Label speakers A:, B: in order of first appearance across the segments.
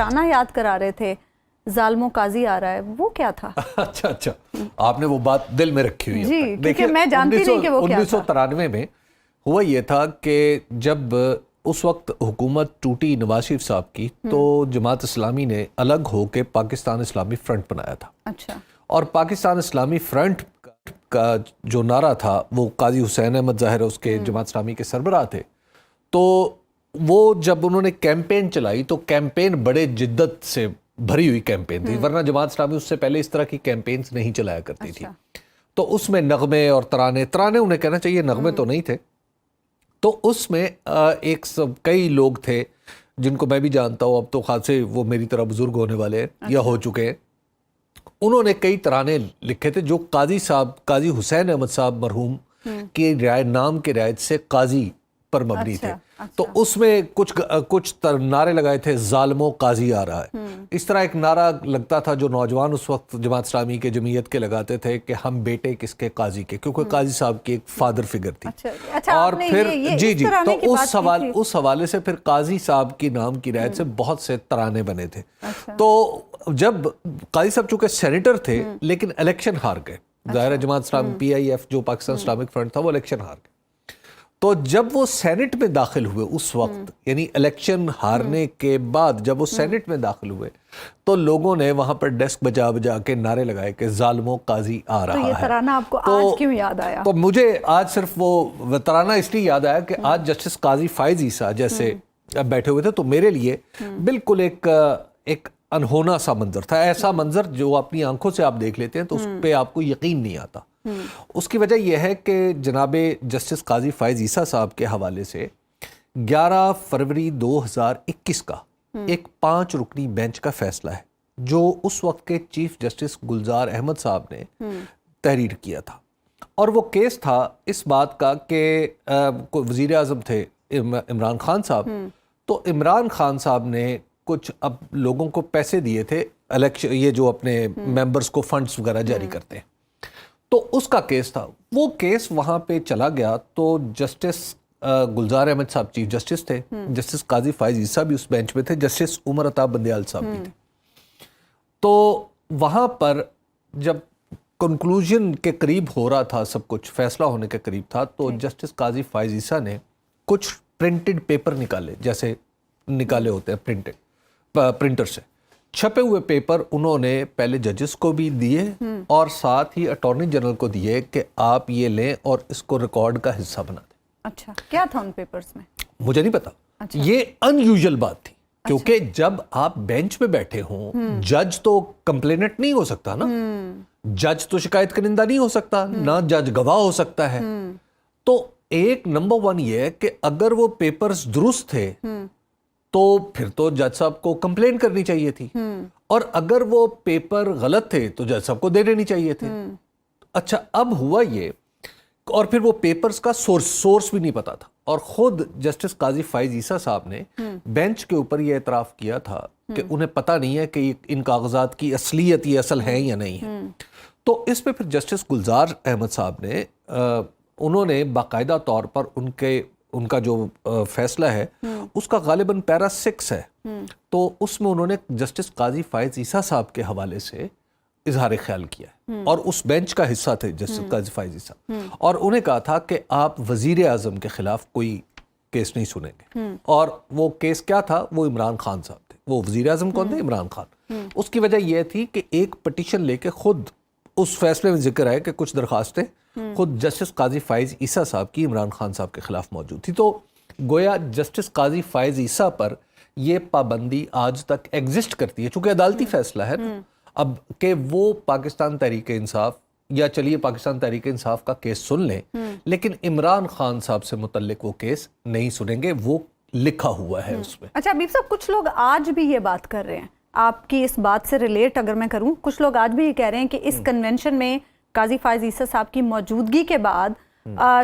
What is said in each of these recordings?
A: ترانہ یاد کرا رہے تھے ظالموں قاضی آ رہا ہے، وہ کیا تھا؟
B: اچھا آپ نے وہ بات دل میں رکھی ہوئی ہے
A: جی، کیونکہ میں جانتی نہیں کہ وہ کیا تھا۔
B: 1993 میں ہوا یہ تھا کہ جب اس وقت حکومت ٹوٹی نواز شریف صاحب کی تو جماعت اسلامی نے الگ ہو کے پاکستان اسلامی فرنٹ بنایا تھا۔
A: اچھا،
B: اور پاکستان اسلامی فرنٹ کا جو نعرہ تھا وہ قاضی حسین احمد ظاہر اس کے جماعت اسلامی کے سربراہ تھے، تو وہ جب انہوں نے کیمپین چلائی تو کیمپین بڑے جدت سے بھری ہوئی کیمپین تھی، ورنہ جماعت اسلامی اس سے پہلے اس طرح کی کیمپینز نہیں چلایا کرتی تھی۔ تو اس میں نغمے اور ترانے انہیں کہنا چاہیے، نغمے تو نہیں تھے، تو اس میں کئی لوگ تھے جن کو میں بھی جانتا ہوں، اب تو خاصے وہ میری طرح بزرگ ہونے والے ہیں یا ہو چکے ہیں، انہوں نے کئی ترانے لکھے تھے جو قاضی حسین احمد صاحب مرحوم کی نام کے رعایت سے قاضی پر مبنی تھے۔ تو اس میں کچھ نعرے لگائے تھے، ظالموں قاضی آ رہا ہے، اس طرح ایک نعرہ لگتا تھا جو نوجوان اس وقت جماعت اسلامی کے جمعیت کے لگاتے تھے کہ ہم بیٹے کس کے قاضی کے، کیونکہ قاضی صاحب کی ایک فادر فگر تھی۔ اور پھر تو اس حوالے سے پھر قاضی صاحب کی نام کی رعایت سے بہت سے ترانے بنے تھے۔ تو جب قاضی صاحب چونکہ سینیٹر تھے لیکن الیکشن ہار گئے، ظاہر جماعت اسلامی پی آئی ایف جو پاکستان اسلامک فرنٹ تھا وہ الیکشن ہار گئے، تو جب وہ سینٹ میں داخل ہوئے اس وقت، یعنی الیکشن ہارنے کے بعد جب وہ سینٹ میں داخل ہوئے تو لوگوں نے وہاں پر ڈیسک بجا کے نعرے لگائے کہ ظالموں قاضی آ رہا ہے۔
A: تو یہ ترانہ آپ کو آج کیوں یاد آیا؟
B: تو مجھے آج صرف وہ ترانہ اس لیے یاد آیا کہ آج جسٹس قاضی فائز عیسیٰ جیسے بیٹھے ہوئے تھے، تو میرے لیے بالکل ایک انہونا سا منظر تھا، ایسا منظر جو اپنی آنکھوں سے آپ دیکھ لیتے ہیں تو اس پہ آپ کو یقین نہیں آتا۔ اس کی وجہ یہ ہے کہ جناب جسٹس قاضی فائز عیسیٰ صاحب کے حوالے سے 11 فروری 2021 کا ایک 5 رکنی بینچ کا فیصلہ ہے جو اس وقت کے چیف جسٹس گلزار احمد صاحب نے تحریر کیا تھا، اور وہ کیس تھا اس بات کا کہ وزیر اعظم تھے عمران خان صاحب، تو عمران خان صاحب نے کچھ اب لوگوں کو پیسے دیے تھے الیکشن، یہ جو اپنے ممبرز کو فنڈز وغیرہ جاری کرتے ہیں، تو اس کا کیس تھا۔ وہ کیس وہاں پہ چلا گیا تو جسٹس گلزار احمد صاحب چیف جسٹس تھے، جسٹس قاضی فائز عیسیٰ بھی اس بینچ پہ تھے، جسٹس عمر عطا بندیال صاحب بھی تھے۔ تو وہاں پر جب کنکلوژن کے قریب ہو رہا تھا، سب کچھ فیصلہ ہونے کے قریب تھا، تو جسٹس قاضی فائز عیسیٰ نے کچھ پرنٹڈ پیپر نکالے، جیسے نکالے ہوتے ہیں پرنٹر سے چھپے ہوئے پیپر، انہوں نے پہلے ججز کو بھی دیے اور ساتھ ہی اٹارنی جنرل کو دیے کہ آپ یہ لیں اور اس کو ریکارڈ کا حصہ بنا دیں۔
A: اچھا، کیا تھا ان پیپرز میں؟
B: مجھے نہیں پتا، یہ ان یوزل بات تھی، کیونکہ جب آپ بینچ پہ بیٹھے ہوں، جج تو کمپلیننٹ نہیں ہو سکتا نا، جج تو شکایت کنندہ نہیں ہو سکتا، نہ جج گواہ ہو سکتا ہے۔ تو ایک نمبر 1 یہ ہے کہ اگر وہ پیپرز درست تھے تو پھر تو جج صاحب کو کمپلین کرنی چاہیے تھی، اور اگر وہ پیپر غلط تھے تو جج صاحب کو دے دینی چاہیے تھے۔ اچھا، اب ہوا یہ، اور پھر وہ پیپرز کا سورس بھی نہیں پتا تھا، اور خود جسٹس قاضی فائز عیسیٰ صاحب نے بینچ کے اوپر یہ اعتراف کیا تھا کہ انہیں پتہ نہیں ہے کہ ان کاغذات کی اصلیت یہ اصل ہیں یا نہیں ہے۔ تو اس پہ پھر جسٹس گلزار احمد صاحب نے انہوں نے باقاعدہ طور پر ان کا جو فیصلہ ہے اس کا غالباً پیرا 6 ہے، تو اس میں انہوں نے جسٹس قاضی فائز عیسیٰ صاحب کے حوالے سے اظہار خیال کیا ہے، اور اس بینچ کا حصہ تھے جسٹس قاضی فائز عیسیٰ، اور انہیں کہا تھا کہ آپ وزیر اعظم کے خلاف کوئی کیس نہیں سنیں گے، اور وہ کیس کیا تھا؟ وہ عمران خان صاحب تھے۔ وہ وزیر اعظم کون تھے؟ عمران خان۔ اس کی وجہ یہ تھی کہ ایک پٹیشن لے کے خود اس فیصلے میں ذکر ہے کہ کچھ درخواستیں خود جسٹس قاضی فائز عیسیٰ صاحب کی عمران خان صاحب کے خلاف موجود تھی، تو گویا جسٹس قاضی فائز عیسیٰ پر یہ پابندی آج تک ایگزسٹ کرتی ہے، چونکہ عدالتی فیصلہ ہے اب کہ وہ پاکستان تحریک انصاف، یا چلیے پاکستان تحریک انصاف کا کیس سن لیں، لیکن عمران خان صاحب سے متعلق وہ کیس نہیں سنیں گے، وہ لکھا ہوا ہے اس میں۔
A: اچھا حبیب صاحب، کچھ لوگ آج بھی یہ بات کر رہے ہیں، آپ کی اس بات سے ریلیٹ اگر میں کروں، کچھ لوگ آج بھی یہ کہہ رہے ہیں کہ اس کنونشن میں قاضی فائز عیسیٰ صاحب کی موجودگی کے بعد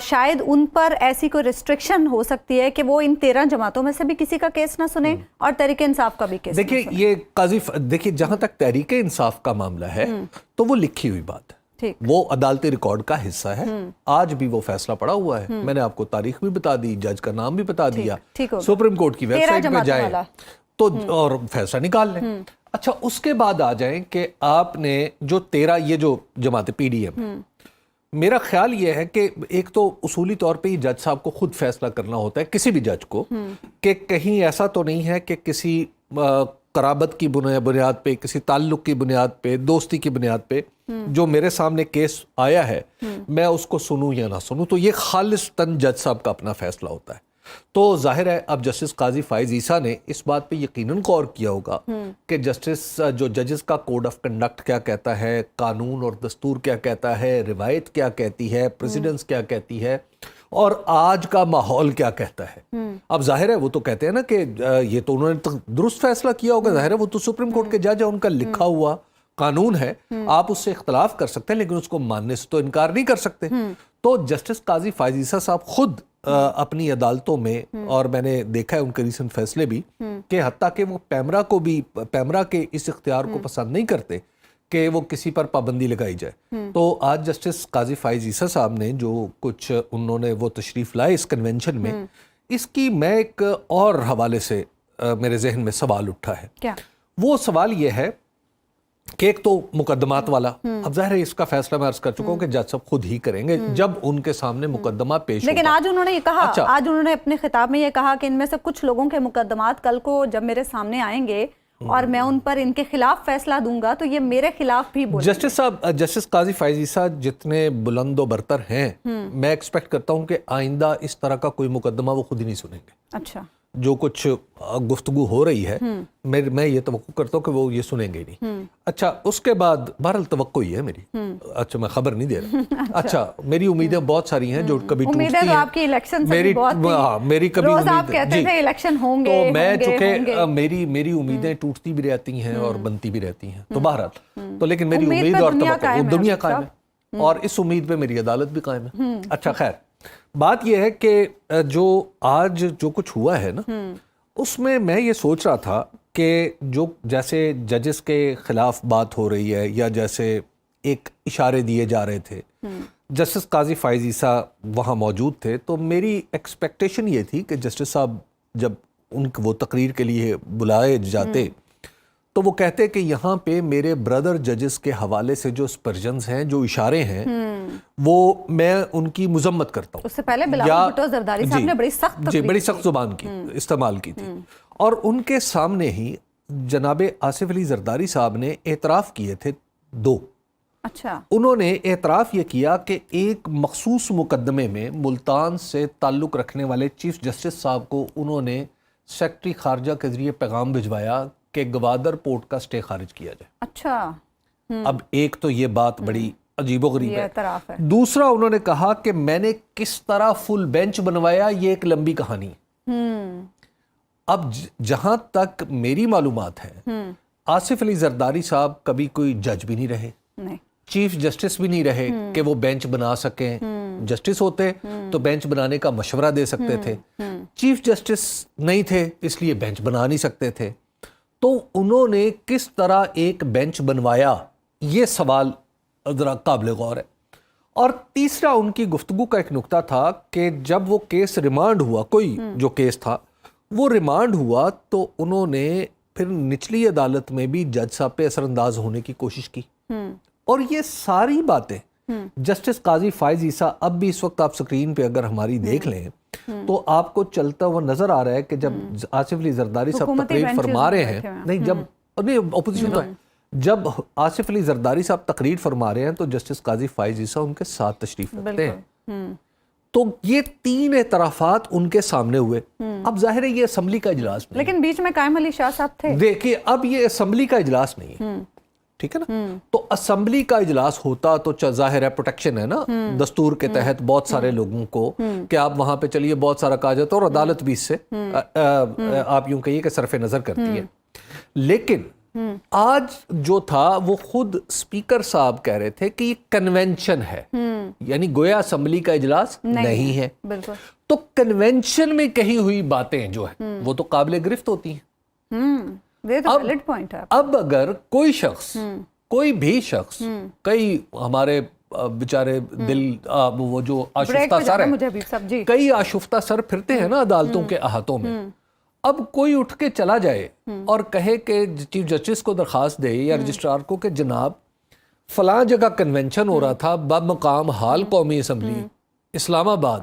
A: شاید ان پر ایسی کوئی ریسٹرکشن ہو سکتی ہے کہ وہ ان 13 جماعتوں میں سے بھی کسی کا کیس نہ سنیں اور تحریک انصاف کا بھی کیس نہ سنیں۔
B: دیکھیے جہاں تک تحریک انصاف کا معاملہ ہے تو وہ لکھی ہوئی بات ہے، وہ عدالتی ریکارڈ کا حصہ ہے، آج بھی وہ فیصلہ پڑا ہوا ہے، میں نے آپ کو تاریخ بھی بتا دی، جج کا نام بھی بتا دیا، سپریم کورٹ کی ویب سائٹ پہ جائیں تو اور فیصلہ نکال لیں. اچھا اس کے بعد آ جائیں کہ آپ نے جو 13 یہ جو جماعت پی ڈی ایم، میرا خیال یہ ہے کہ ایک تو اصولی طور پہ ہی جج صاحب کو خود فیصلہ کرنا ہوتا ہے کسی بھی جج کو کہ کہیں ایسا تو نہیں ہے کہ کسی قرابت کی بنیاد پہ، کسی تعلق کی بنیاد پہ، دوستی کی بنیاد پہ جو میرے سامنے کیس آیا ہے میں اس کو سنوں یا نہ سنوں. تو یہ خالصتاً جج صاحب کا اپنا فیصلہ ہوتا ہے. تو ظاہر ہے اب جسٹس قاضی فائز عیسیٰ نے اس بات پہ یقیناً غور کیا ہوگا کہ ججز کا کوڈ آف کنڈکٹ کیا کہتا ہے، قانون اور دستور کیا کہتا ہے، روایت کیا کہتی ہے، پریسیڈنس کیا کہتی ہے، اور آج کا ماحول کیا کہتا ہے. اب ظاہر ہے وہ تو کہتے ہیں نا کہ یہ تو انہوں نے درست فیصلہ کیا ہوگا، ظاہر ہے وہ تو سپریم کورٹ کے جج ہے، ان کا لکھا ہوا قانون ہے، آپ اس سے اختلاف کر سکتے ہیں لیکن اس کو ماننے سے تو انکار نہیں کر سکتے. تو جسٹس قاضی فائز عیسیٰ صاحب خود اپنی عدالتوں میں، اور میں نے دیکھا ہے ان کے ریسنٹ فیصلے بھی، کہ حتیٰ کہ وہ پیمرا کے اس اختیار کو پسند نہیں کرتے کہ وہ کسی پر پابندی لگائی جائے. تو آج جسٹس قاضی فائز عیسیٰ صاحب نے جو کچھ انہوں نے وہ تشریف لائے اس کنونشن میں، اس کی میں ایک اور حوالے سے میرے ذہن میں سوال اٹھا ہے.
A: کیا
B: وہ سوال یہ ہے کہ ایک تو مقدمات والا، اب ظاہر ہے اس کا فیصلہ میں عرض کر چکا ہوں کہ جج صاحب خود ہی کریں گے جب ان کے سامنے مقدمہ پیش ہوگا.
A: لیکن آج انہوں نے یہ کہا، آج انہوں نے اپنے خطاب میں یہ کہا کہ ان میں سے کچھ لوگوں کے مقدمات کل کو جب میرے سامنے آئیں گے اور میں ان پر ان کے خلاف فیصلہ دوں گا تو یہ میرے خلاف بھی بولیں گے.
B: جسٹس قاضی فائز عیسیٰ جتنے بلند و برتر ہیں، میں ایکسپیکٹ کرتا ہوں کہ آئندہ اس طرح کا کوئی مقدمہ وہ خود ہی نہیں سنیں گے.
A: اچھا،
B: جو کچھ گفتگو ہو رہی ہے میں یہ توقع کرتا ہوں کہ وہ یہ سنیں گے نہیں. اچھا اس کے بعد بہرحال توقع ہی ہے میری، اچھا میں خبر نہیں دے رہا. اچھا میری امیدیں بہت ساری ہیں جو کبھی ٹوٹتی ہیں.
A: آپ کی الیکشن سے
B: میری کبھی
A: آپ کہتے تھے الیکشن ہوں گے،
B: تو میں چونکہ میری امیدیں ٹوٹتی بھی رہتی ہیں اور بنتی بھی رہتی ہیں. تو بہرحال تو لیکن میری امید اور توقع دنیا قائم ہے اور اس امید پہ میری عدالت بھی قائم ہے. اچھا خیر، بات یہ ہے کہ جو آج جو کچھ ہوا ہے نا، اس میں یہ سوچ رہا تھا کہ جو جیسے ججز کے خلاف بات ہو رہی ہے یا جیسے ایک اشارے دیے جا رہے تھے، جسٹس قاضی فائز عیسیٰ وہاں موجود تھے، تو میری ایکسپیکٹیشن یہ تھی کہ جسٹس صاحب جب ان کو وہ تقریر کے لیے بلائے جاتے تو وہ کہتے کہ یہاں پہ میرے بردر ججز کے حوالے سے جو اسپرجنز ہیں، جو اشارے ہیں، وہ میں ان کی مذمت کرتا ہوں.
A: اس سے پہلے بلاول بھٹو زرداری صاحب نے بڑی سخت
B: زبان کی استعمال کی تھی، اور ان کے سامنے ہی جناب آصف علی زرداری صاحب نے اعتراف کیے تھے 2.
A: اچھا،
B: انہوں نے اعتراف یہ کیا کہ ایک مخصوص مقدمے میں ملتان سے تعلق رکھنے والے چیف جسٹس صاحب کو انہوں نے سیکرٹری خارجہ کے ذریعے پیغام بھجوایا کہ گوادر پورٹ کا سٹے خارج کیا جائے.
A: اچھا،
B: اب ایک تو یہ بات بڑی عجیب و غریب
A: یہ اعتراف ہے.
B: دوسرا انہوں نے کہا کہ میں نے کس طرح فل بینچ بنوایا، یہ ایک لمبی کہانی. اب جہاں تک میری معلومات ہے، آصف علی زرداری صاحب کبھی کوئی جج بھی نہیں رہے، چیف جسٹس بھی نہیں رہے کہ وہ بینچ بنا سکیں. جسٹس ہوتے تو بینچ بنانے کا مشورہ دے سکتے تھے، چیف جسٹس نہیں تھے اس لیے بینچ بنا نہیں سکتے تھے. تو انہوں نے کس طرح ایک بینچ بنوایا، یہ سوال ذرا قابل غور ہے. اور تیسرا ان کی گفتگو کا ایک نقطہ تھا کہ جب وہ کیس ریمانڈ ہوا، کوئی جو کیس تھا وہ ریمانڈ ہوا، تو انہوں نے پھر نچلی عدالت میں بھی جج صاحب پہ اثر انداز ہونے کی کوشش کی. اور یہ ساری باتیں جسٹس قاضی فائز عیسیٰ، اب بھی اس وقت آپ سکرین پہ اگر ہماری دیکھ لیں تو آپ کو چلتا ہوا نظر آ رہا ہے کہ جب آصف علی زرداری صاحب تقریر فرما رہے ہیں، اپوزیشن تو جب آصف علی زرداری صاحب تقریر فرما رہے ہیں تو جسٹس قاضی فائز عیسیٰ ان کے ساتھ تشریف رکھتے ہیں. تو یہ 3 اعترافات ان کے سامنے ہوئے. اب ظاہر ہے یہ اسمبلی کا اجلاس نہیں،
A: لیکن بیچ میں قائم علی شاہ صاحب تھے.
B: دیکھیے اب یہ اسمبلی کا اجلاس نہیں ہے، ٹھیک ہے نا. تو اسمبلی کا اجلاس ہوتا تو ظاہر ہے پروٹیکشن ہے نا دستور کے تحت بہت سارے لوگوں کو کہ آپ وہاں پہ چلیے، بہت سارا کہا جاتا ہے اور عدالت بھی اس سے آپ یوں کہیے کہ صرف نظر کرتی ہے. لیکن آج جو تھا وہ خود اسپیکر صاحب کہہ رہے تھے کہ یہ کنونشن ہے، یعنی گویا اسمبلی کا اجلاس نہیں ہے. تو کنونشن میں کہی ہوئی باتیں جو ہیں وہ تو قابل گرفت ہوتی ہیں. اب اگر کوئی شخص، کوئی بھی شخص، کئی ہمارے بیچارے دل وہ جو آشفتہ سر ہیں، کئی آشفتہ سر پھرتے ہیں نا عدالتوں کے احاطوں میں. اب کوئی اٹھ کے چلا جائے اور کہے کہ چیف جسٹس کو درخواست دے یا رجسٹرار کو کہ جناب فلاں جگہ کنونشن ہو رہا تھا بمقام حال قومی اسمبلی اسلام آباد